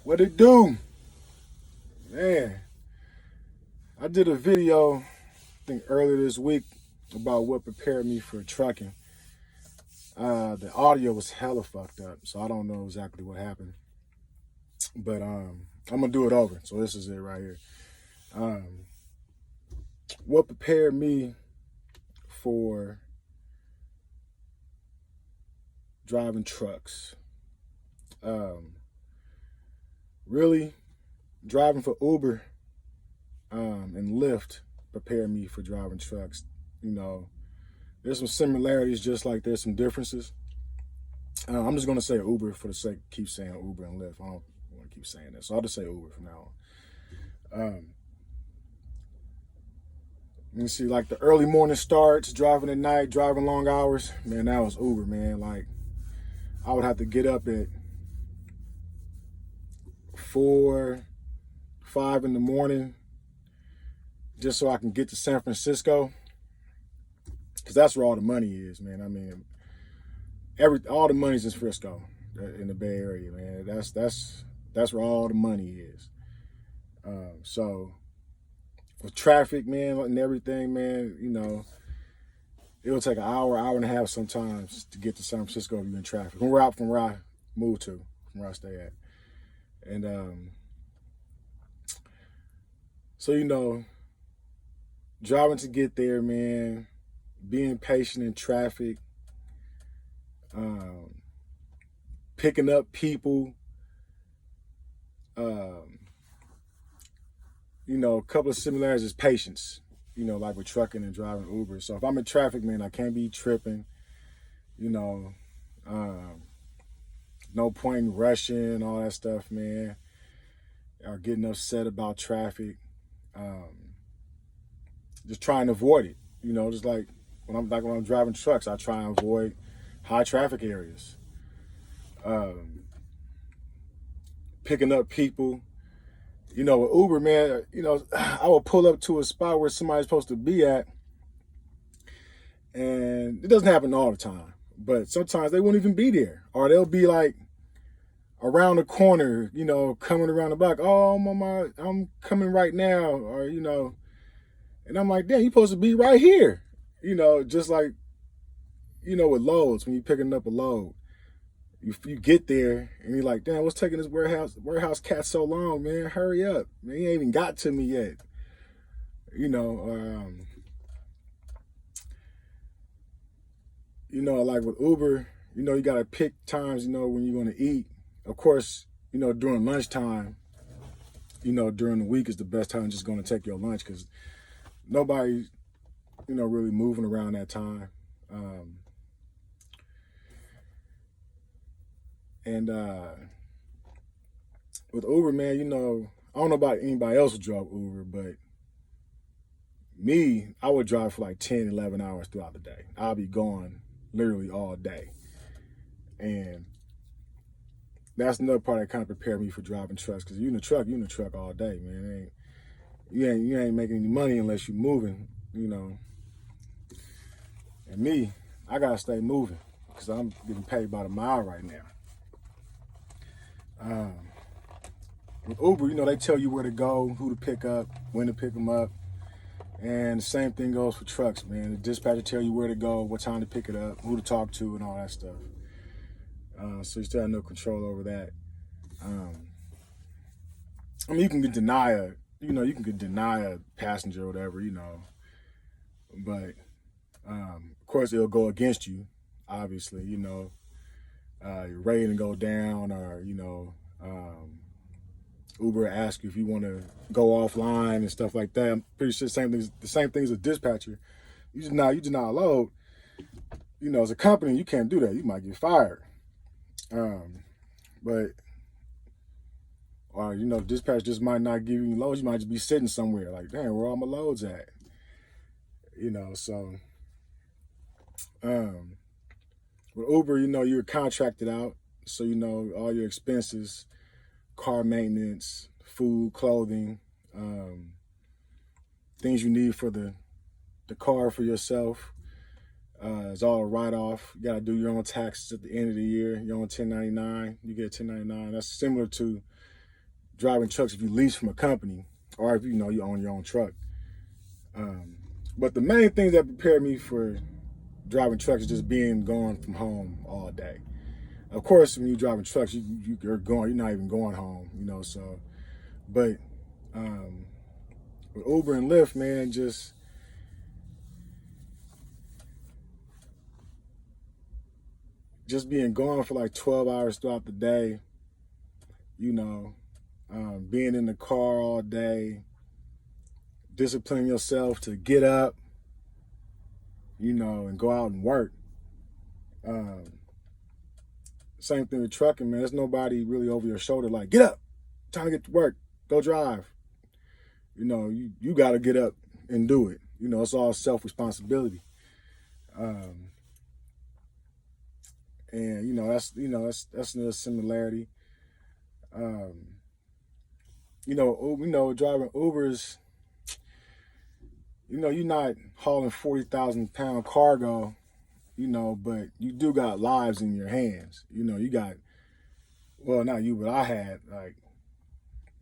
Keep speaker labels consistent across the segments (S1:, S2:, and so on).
S1: What it do? Man, I did a video, I think earlier this week, about what prepared me for trucking. The audio was hella fucked up, so I don't know exactly what happened. But I'm gonna do it over. So this is it right here. Um, what prepared me for driving trucks? Um, really, driving for Uber and Lyft prepared me for driving trucks. You know, there's some similarities, just like there's some differences. I'm just gonna say Uber for the sake of keep saying Uber and Lyft. I don't want to keep saying that, so I'll just say Uber from now on. You see, like the early morning starts, driving at night, driving long hours. Man, that was Uber, man. Like I would have to get up at 4, 5 in the morning just so I can get to San Francisco, because that's where all the money is, man. I mean, all the money's in Frisco, in the Bay Area, man. That's where all the money is. So with traffic, man, and everything, man, you know, it'll take an hour, hour and a half sometimes to get to San Francisco if you're in traffic. When we're out from where I moved to, from where I stay at. And so, you know, driving to get there, man, being patient in traffic, picking up people, you know, a couple of similarities is patience, you know, like with trucking and driving Uber. So if I'm in traffic, man, I can't be tripping, you know, no point in rushing, all that stuff, man, or getting upset about traffic. Just trying to avoid it, you know, just like when I'm driving trucks, I try and avoid high traffic areas. Picking up people, you know, with Uber, man, you know, I will pull up to a spot where somebody's supposed to be at, and it doesn't happen all the time, but sometimes they won't even be there, or they'll be like around the corner, you know, coming around the block. Oh, mama, I'm coming right now, or you know, and I'm like, damn, you're supposed to be right here, you know, just like, you know, with loads, when you're picking up a load. You get there and you're like, damn, what's taking this warehouse cat so long, man? Hurry up, man! He ain't even got to me yet. You know, like with Uber, you know, you gotta pick times, you know, when you're gonna eat. Of course, you know, during lunchtime, you know, during the week is the best time just gonna take your lunch, because nobody, you know, really moving around that time. And with Uber, man, you know, I don't know about anybody else who drove Uber, but me, I would drive for like 10, 11 hours throughout the day. I'll be gone literally all day. And that's another part that kind of prepared me for driving trucks, because you're in the truck all day, man. You ain't making any money unless you're moving, you know. And me, I gotta stay moving, because I'm getting paid by the mile right now. With Uber, you know, they tell you where to go, who to pick up, when to pick them up. And the same thing goes for trucks, man. The dispatcher tell you where to go, what time to pick it up, who to talk to, and all that stuff. So you still have no control over that. I mean, you can deny a passenger or whatever, you know. But of course, it'll go against you. Obviously, you know, your rating go down, or you know, Uber asks you if you want to go offline and stuff like that. I'm pretty sure the same thing as a dispatcher. You just not a load. You know, as a company, you can't do that. You might get fired. But or you know, dispatch just might not give you loads. You might just be sitting somewhere like, damn, where all my loads at? You know, so with Uber, you know, you're contracted out, so you know all your expenses, car maintenance, food, clothing, things you need for the car for yourself. It's all a write-off. You got to do your own taxes at the end of the year. Your own 1099. You get 1099. That's similar to driving trucks if you lease from a company or if you own your own truck. But the main things that prepared me for driving trucks is just being gone from home all day. Of course, when you're driving trucks, you're not even going home, so, but with Uber and Lyft, man, just being gone for like 12 hours throughout the day, being in the car all day, disciplining yourself to get up, and go out and work. Same thing with trucking, man. There's nobody really over your shoulder like, get up, time to get to work, go drive. You got to get up and do it. It's all self-responsibility. And that's another similarity. Driving Ubers, you're not hauling 40,000 pound cargo, but you do got lives in your hands. You got, well, not you, but I had like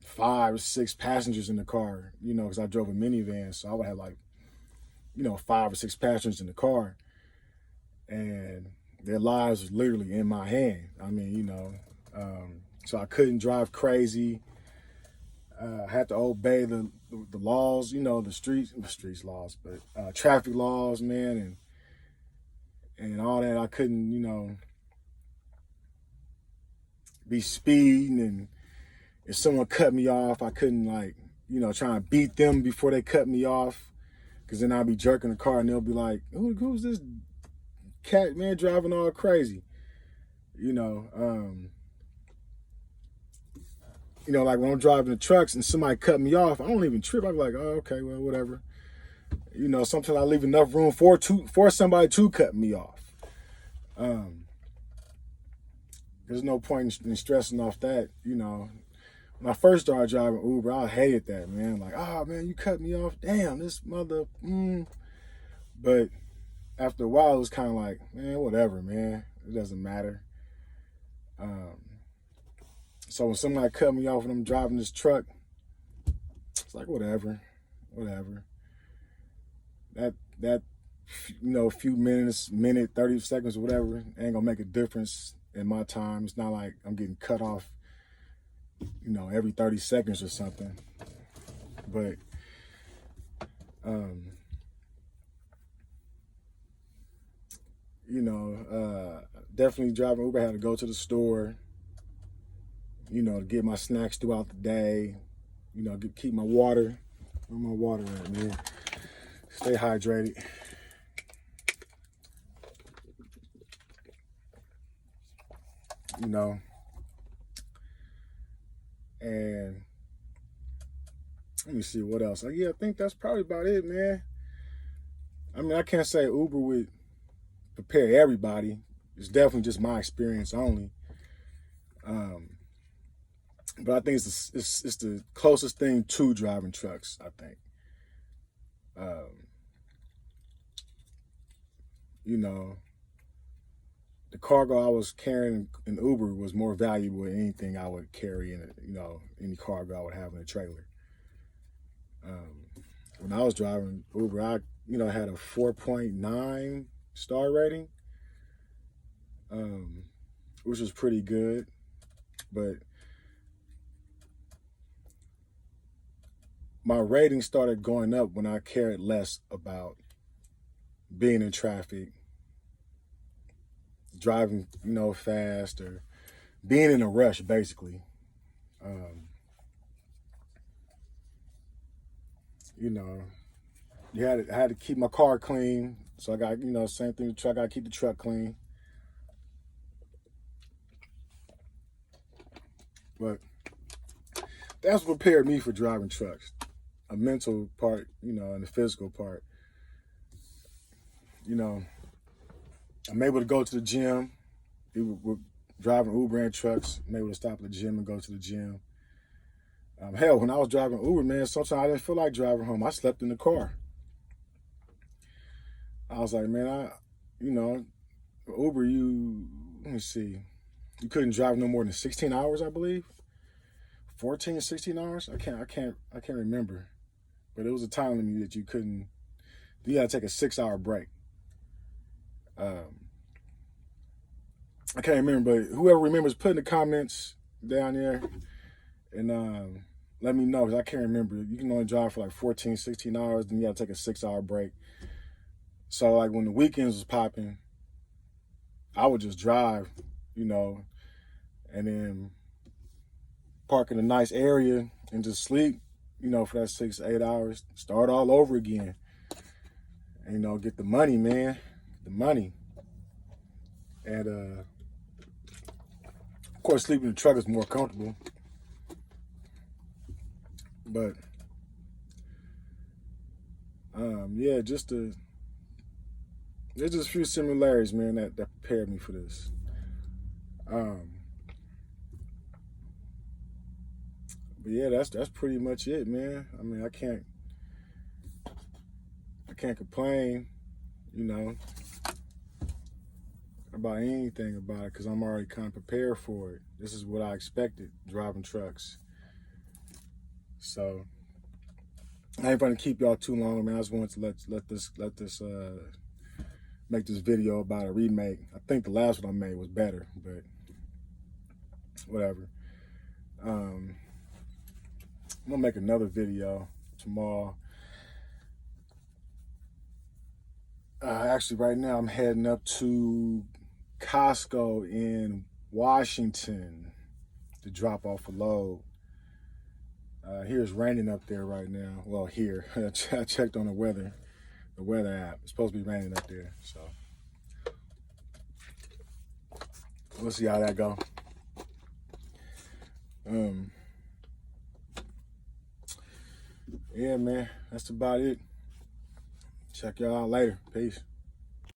S1: 5 or 6 passengers in the car, because I drove a minivan. So I would have like, 5 or 6 passengers in the car, and their lives was literally in my hand. I mean, so I couldn't drive crazy. I had to obey the laws, the streets laws, but traffic laws, man, and all that. I couldn't, be speeding, and if someone cut me off, I couldn't try and beat them before they cut me off, because then I'd be jerking the car and they'll be like, who's this cat, man, driving all crazy? Like when I'm driving the trucks and somebody cut me off, I don't even trip. I'd be like, oh, okay, well, whatever. Sometimes I leave enough room for somebody to cut me off. There's no point in stressing off that. When I first started driving Uber, I hated that, man. Like, oh, man, you cut me off. Damn, this mother. But after a while, it was kind of like, man, whatever, man. It doesn't matter. So when somebody cut me off when I'm driving this truck, it's like, whatever. That few minutes, minute, 30 seconds, or whatever, ain't gonna make a difference in my time. It's not like I'm getting cut off, every 30 seconds or something. But, definitely driving Uber, I had to go to the store, to get my snacks throughout the day, keep my water. Where my water at, man? Stay hydrated. And let me see what else. I think that's probably about it, man. I mean, I can't say Uber would prepare everybody. It's definitely just my experience only. But I think it's the closest thing to driving trucks, I think. The cargo I was carrying in Uber was more valuable than anything I would carry in any cargo I would have in a trailer. When I was driving Uber, I had a 4.9 star rating, which was pretty good, but my rating started going up when I cared less about being in traffic, driving, fast, or being in a rush, basically. I had to keep my car clean. So I got, same thing with the truck. I got to keep the truck clean. But that's what prepared me for driving trucks. A mental part, and the physical part. I'm able to go to the gym. We're driving Uber and trucks. I'm able to stop at the gym and go to the gym. Hell, when I was driving Uber, man, sometimes I didn't feel like driving home. I slept in the car. I was like, man, Uber, let me see. You couldn't drive no more than 16 hours, I believe. 14, 16 hours. I can't remember. But it was a time limit that you gotta take a 6-hour break. I can't remember, but whoever remembers, put in the comments down there and let me know, because I can't remember. You can only drive for like 14, 16 hours, then you gotta take a 6-hour break. So like when the weekends was popping, I would just drive, and then park in a nice area and just sleep, for that 6, 8 hours, start all over again. And, get the money, man, the money. And of course, sleeping in the truck is more comfortable. But yeah, there's just a few similarities, man, that prepared me for this. But yeah, that's pretty much it, man. I mean, I can't complain, about anything about it, because I'm already kind of prepared for it. This is what I expected, driving trucks. So I ain't gonna keep y'all too long, man. I just wanted to let this make this video about a remake. I think the last one I made was better, but whatever. I'm gonna make another video tomorrow. Actually, right now I'm heading up to Costco in Washington to drop off a load. Here's raining up there right now. Well, here. I checked on the weather app. It's supposed to be raining up there, so we'll see how that go. Yeah, man, that's about it. Check y'all out later. Peace.